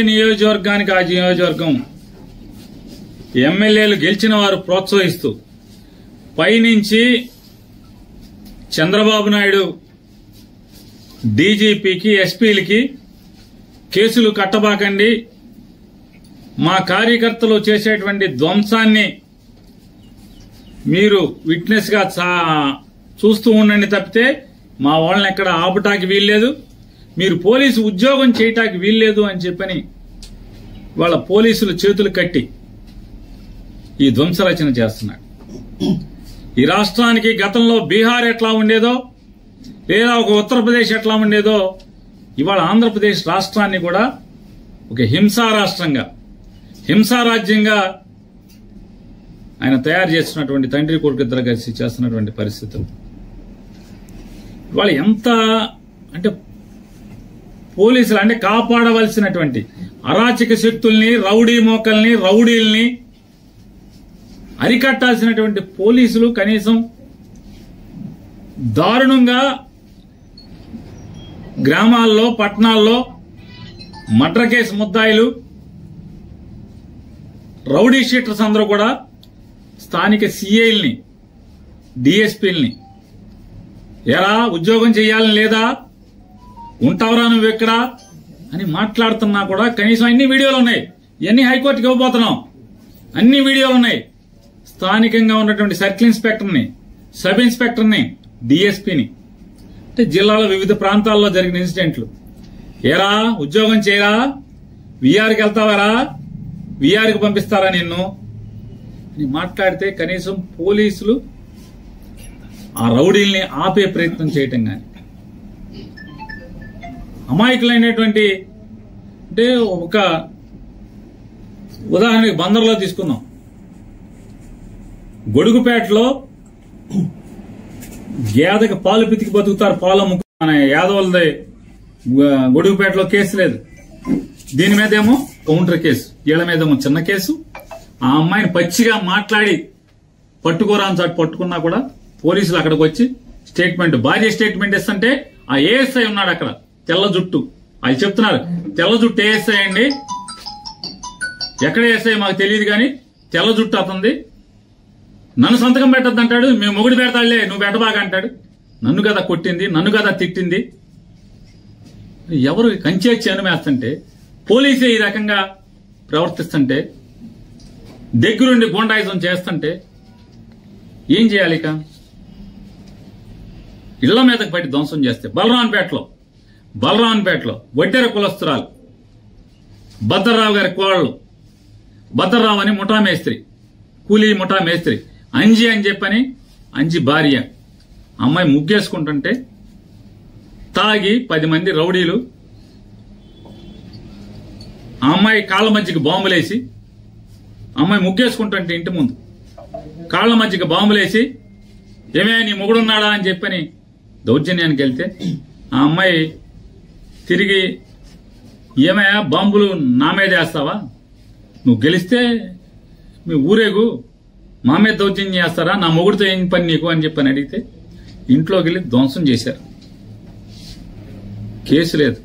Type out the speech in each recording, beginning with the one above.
నియోజకవర్గానికి ఆ నియోజకవర్గం ఎమ్మెల్యేలు గెలిచిన వారు ప్రోత్సహిస్తూ పైనుంచి చంద్రబాబు నాయుడు డీజీపీకి ఎస్పీలకి కేసులు కట్టబాకండి, మా కార్యకర్తలు చేసేటువంటి ధ్వంసాన్ని మీరు విట్నెస్ గా చూస్తూ ఉండండి తప్పితే మా వాళ్ళని ఎక్కడ ఆపటానికి వీల్లేదు, మీరు పోలీసు ఉద్యోగం చేయటానికి వీల్లేదు అని చెప్పని వాళ్ళ పోలీసులు చేతులు కట్టి ఈ ధ్వంసరచన చేస్తున్నాడు. ఈ రాష్ట్రానికి గతంలో బీహార్ ఎట్లా ఉండేదో లేదా ఒక ఉత్తరప్రదేశ్ ఎట్లా ఉండేదో ఇవాళ ఆంధ్రప్రదేశ్ రాష్ట్రాన్ని కూడా ఒక హింసా రాష్ట్రంగా, హింసా రాజ్యంగా ఆయన తయారు చేస్తున్నటువంటి తండ్రి కొడుకు ఇద్దరు కలిసి చేస్తున్నటువంటి పరిస్థితులు వాళ్ళు ఎంత అంటే పోలీసులు అంటే కాపాడవలసినటువంటి అరాచక శక్తుల్ని, రౌడీ మోకల్ని, రౌడీల్ని అరికట్టాల్సినటువంటి పోలీసులు కనీసం దారుణంగా గ్రామాల్లో, పట్టణాల్లో మర్డర్ కేసు ముద్దాయిలు, రౌడీ షీటర్స్ అందరూ కూడా స్థానిక సీఐల్ని, డిఎస్పీల్ని ఎరా ఉద్యోగం చేయాలని లేదా, ఉంటావరా నువ్వు ఎక్కడ అని మాట్లాడుతున్నా కూడా కనీసం అన్ని వీడియోలు ఉన్నాయి. ఇవన్నీ హైకోర్టుకి ఇవ్వబోతున్నాం. అన్ని వీడియోలు ఉన్నాయి. స్థానికంగా ఉన్నటువంటి సర్కిల్ ఇన్స్పెక్టర్ని, సబ్ ఇన్స్పెక్టర్ని, డిఎస్పీని అంటే జిల్లాలో వివిధ ప్రాంతాల్లో జరిగిన ఇన్సిడెంట్లు, ఏరా ఉద్యోగం చేయరా, వీఆర్కి వెళ్తావారా, వీఆర్కి పంపిస్తారా నిన్ను అని మాట్లాడితే కనీసం పోలీసులు ఆ రౌడీల్ని ఆపే ప్రయత్నం చేయటం కానీ, అమాయకులైనటువంటి అంటే ఒక ఉదాహరణకి బందర్లో తీసుకుందాం. గొడుగుపేటలో గేదకి పాలు పితికి బతుకుతారు, పాలు అమ్ముకు మన యాదవులది గొడుగుపేటలో కేసు లేదు. దీని మీదేమో కౌంటర్ కేసు, వీళ్ళ మీదేమో చిన్న కేసు. ఆ అమ్మాయిని పచ్చిగా మాట్లాడి పట్టుకోరాని చాటు పట్టుకున్నా కూడా పోలీసులు అక్కడికి వచ్చి స్టేట్మెంట్, భార్య స్టేట్మెంట్ ఇస్తుంటే ఆ ఏఎస్ఐ ఉన్నాడు అక్కడ, తెల్ల జుట్టు, వాళ్ళు చెప్తున్నారు తెల్ల జుట్టు ఏఎస్ఐ అండి, ఎక్కడ ఏఎస్ఐ మాకు తెలియదు కానీ తెల్ల జుట్టు అతంది, నన్ను సంతకం పెట్టద్దు అంటాడు, మేము మొగుడు పెడతాడులే నువ్వు పెట్టబాగా అంటాడు. నన్ను కదా కొట్టింది, నన్ను కదా తిట్టింది. ఎవరు కంచే చేనుమేస్తుంటే పోలీసే ఈ రకంగా ప్రవర్తిస్తుంటే, దగ్గరుండి గూండాయిజం చేస్తుంటే ఏం చేయాలి? ఇక ఇళ్ల మీదకి పట్టి ధ్వంసం చేస్తే బలరాన్పేటలో వడ్డెర కులస్తురాలు భద్రరావు గారి కోడలు, భద్రరావు అని ముఠా మేస్త్రి, కూలీ ముఠా మేస్త్రి, అంజి అని చెప్పని అంజి భార్య అమ్మాయి ముగ్గేసుకుంటుంటే తాగి 10 మంది రౌడీలు ఆ అమ్మాయి కాళ్ల మధ్యకి బాంబులేసి, అమ్మాయి ముగ్గేసుకుంటుంటే ఇంటి ముందు కాళ్ల మధ్యకి బాంబులేసి ఏమే నీ మొగుడున్నాడా అని చెప్పని దౌర్జన్యానికి వెళ్తే ఆ అమ్మాయి తిరిగి ఏమయ్యా బాంబులు నా మీద వేస్తావా, నువ్వు గెలిస్తే మీ ఊరేగు మా మీద దౌర్జన్యం చేస్తారా, నా మొగుడితో ఏం పని నీకు అని చెప్పని అడిగితే ఇంట్లోకి వెళ్ళి ధ్వంసం చేశారు. కేసు లేదు,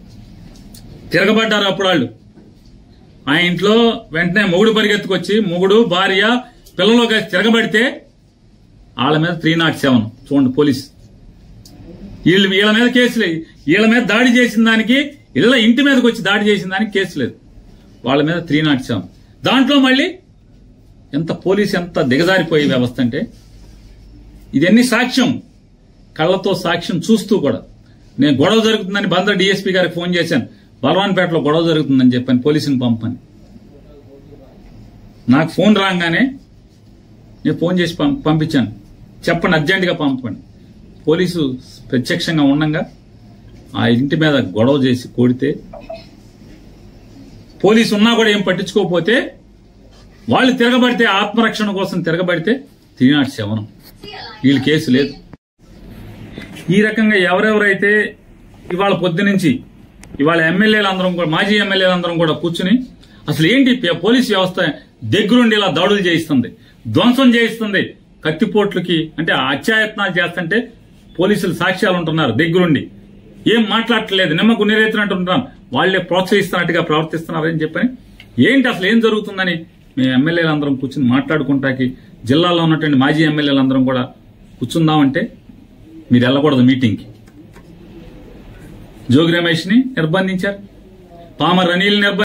తిరగబడ్డారు అప్పుడు వాళ్ళు. ఆ ఇంట్లో వెంటనే మొగుడు పరిగెత్తుకొచ్చి మొగుడు, భార్య, పిల్లలు కలిసి తిరగబడితే వాళ్ళ మీద 307 చూడండి పోలీసు. వీళ్ళ మీద కేసు లేదు. వీళ్ళ మీద దాడి చేసిన దానికి, ఇంటి మీదకి వచ్చి దాడి చేసిన దానికి కేసు లేదు. వాళ్ళ మీద 307. దాంట్లో మళ్ళీ ఎంత పోలీసు ఎంత దిగజారిపోయే వ్యవస్థ అంటే, ఇదన్నీ సాక్ష్యం, కళ్లతో సాక్ష్యం చూస్తూ కూడా. నేను గొడవ జరుగుతుందని బందర్ డీఎస్పీ గారికి ఫోన్ చేశాను, బలరాన్పేటలో గొడవ జరుగుతుందని చెప్పాను, పోలీసుని పంపని. నాకు ఫోన్ రాగానే నేను ఫోన్ చేసి పంపించాను, చెప్పండి అర్జెంటుగా పంపండి. పోలీసు ప్రత్యక్షంగా ఉండగా ఆ ఇంటి మీద గొడవ చేసి కొడితే, పోలీసు ఉన్నా కూడా ఏం పట్టించుకోకపోతే, వాళ్ళు తిరగబడితే ఆత్మరక్షణ కోసం తిరగబడితే 307. వీళ్ళు కేసు లేదు. ఈ రకంగా ఎవరెవరైతే ఇవాళ పొద్దునుంచి ఇవాళ ఎమ్మెల్యేలందరం కూడా, మాజీ ఎమ్మెల్యేలందరం కూడా కూర్చుని అసలు ఏంటి పోలీసు వ్యవస్థ దగ్గరుండి ఇలా దాడులు చేయిస్తుంది, ధ్వంసం చేయిస్తుంది, కత్తిపోట్లకి అంటే అత్యాయత్నాలు చేస్తుంటే పోలీసులు సాక్ష్యాలు ఉంటున్నారు దగ్గరుండి, ఏం మాట్లాడట్లేదు, నిమ్మకు నీరెత్తినట్టు ఉంటాం, వాళ్లే ప్రోత్సహిస్తున్నట్టుగా ప్రవర్తిస్తున్నారని చెప్పని ఏంటి అసలు ఏం జరుగుతుందని మేము ఎమ్మెల్యేలందరం కూర్చుని మాట్లాడుకుంటాకి జిల్లాలో ఉన్నటువంటి మాజీ ఎమ్మెల్యేలందరం కూడా కూర్చుందామంటే మీరు వెళ్ళకూడదు మీటింగ్కి. జోగి రమేష్ని నిర్బంధించారు, పామర్ అనిల్ని నిర్బంధించారు.